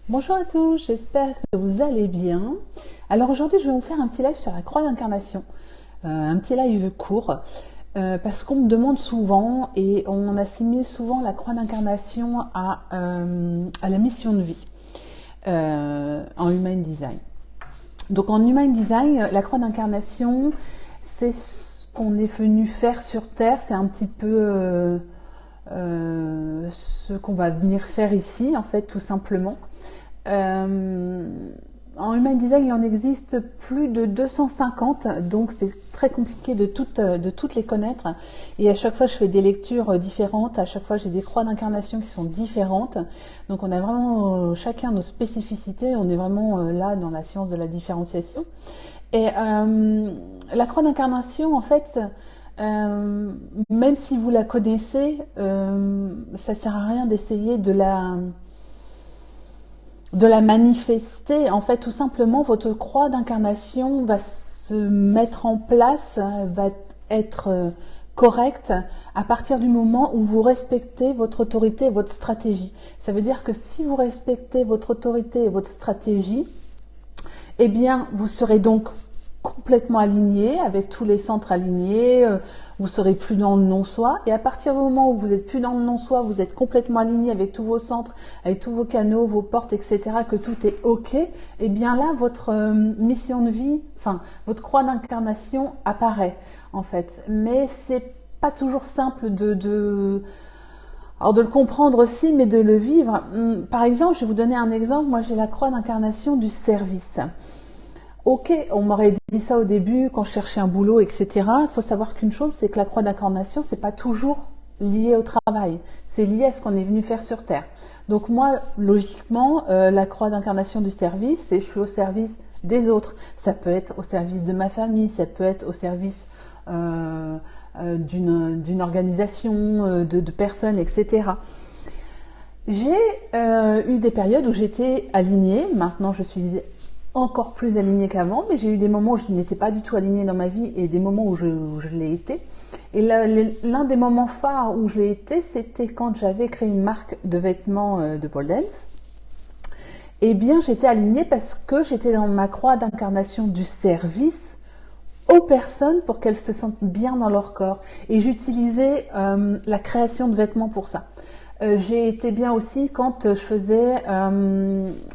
Bonjour à tous, j'espère que vous allez bien. Alors aujourd'hui, je vais vous faire un petit live sur la croix d'incarnation, un petit live court, parce qu'on me demande souvent et on assimile souvent la croix d'incarnation à la mission de vie en Human Design. Donc en Human Design, la croix d'incarnation, c'est ce qu'on est venu faire sur Terre, c'est un petit peu ce qu'on va venir faire ici, en fait, tout simplement. En Human Design, il en existe plus de 250, donc c'est très compliqué de toutes les connaître. Et à chaque fois, je fais des lectures différentes. À chaque fois, j'ai des croix d'incarnation qui sont différentes. Donc, on a vraiment chacun nos spécificités. On est vraiment là dans la science de la différenciation. Et la croix d'incarnation, en fait, même si vous la connaissez, ça sert à rien d'essayer de la manifester. En fait, tout simplement, votre croix d'incarnation va se mettre en place, va être correcte à partir du moment où vous respectez votre autorité et votre stratégie. Ça veut dire que si vous respectez votre autorité et votre stratégie, eh bien, vous serez donc complètement aligné, avec tous les centres alignés, vous serez plus dans le non-soi. Et à partir du moment où vous êtes plus dans le non-soi, vous êtes complètement aligné avec tous vos centres, avec tous vos canaux, vos portes, etc., que tout est OK, et bien là, votre mission de vie, enfin, votre croix d'incarnation apparaît, en fait. Mais c'est pas toujours simple alors de le comprendre aussi, mais de le vivre. Par exemple, je vais vous donner un exemple. Moi, j'ai la croix d'incarnation du service. Ok, on m'aurait dit ça au début quand je cherchais un boulot, etc. Il faut savoir qu'une chose, c'est que la croix d'incarnation, c'est pas toujours lié au travail. C'est lié à ce qu'on est venu faire sur Terre. Donc moi, logiquement, la croix d'incarnation du service, c'est je suis au service des autres. Ça peut être au service de ma famille, ça peut être au service d'une organisation, de personnes, etc. J'ai eu des périodes où j'étais alignée. Maintenant, je suis encore plus alignée qu'avant, mais j'ai eu des moments où je n'étais pas du tout alignée dans ma vie et des moments où je l'ai été. Et l'un des moments phares où je l'ai été, c'était quand j'avais créé une marque de vêtements de pole dance. Eh bien, j'étais alignée parce que j'étais dans ma croix d'incarnation du service aux personnes pour qu'elles se sentent bien dans leur corps. Et j'utilisais la création de vêtements pour ça. J'ai été bien aussi quand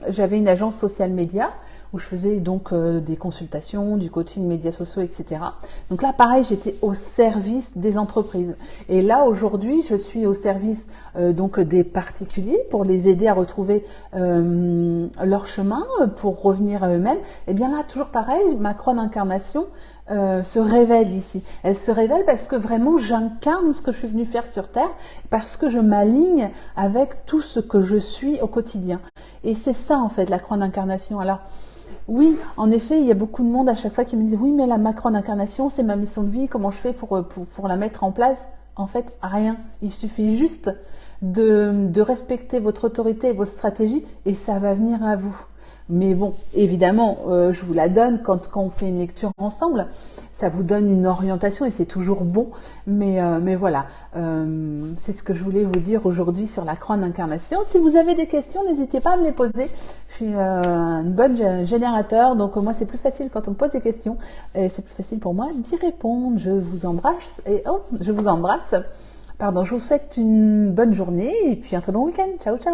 j'avais une agence social média où je faisais donc des consultations, du coaching médias sociaux, etc. Donc là, pareil, j'étais au service des entreprises. Et là, aujourd'hui, je suis au service donc des particuliers pour les aider à retrouver leur chemin, pour revenir à eux-mêmes. Et bien là, toujours pareil, ma croix d'incarnation se révèle ici. Elle se révèle parce que vraiment j'incarne ce que je suis venue faire sur Terre, parce que je m'aligne avec tout ce que je suis au quotidien. Et c'est ça en fait la croix d'incarnation. Alors oui, en effet, il y a beaucoup de monde à chaque fois qui me disent oui, mais ma croix d'incarnation, c'est ma mission de vie, comment je fais pour la mettre en place? En fait, rien. Il suffit juste de respecter votre autorité et votre stratégie et ça va venir à vous. Mais bon, évidemment, je vous la donne quand on fait une lecture ensemble. Ça vous donne une orientation et c'est toujours bon. Mais voilà, c'est ce que je voulais vous dire aujourd'hui sur la croix d'incarnation. Si vous avez des questions, n'hésitez pas à me les poser. Je suis une bonne générateur, donc moi c'est plus facile quand on me pose des questions. Et c'est plus facile pour moi d'y répondre. Je vous embrasse je vous embrasse. Pardon, je vous souhaite une bonne journée et puis un très bon week-end. Ciao, ciao.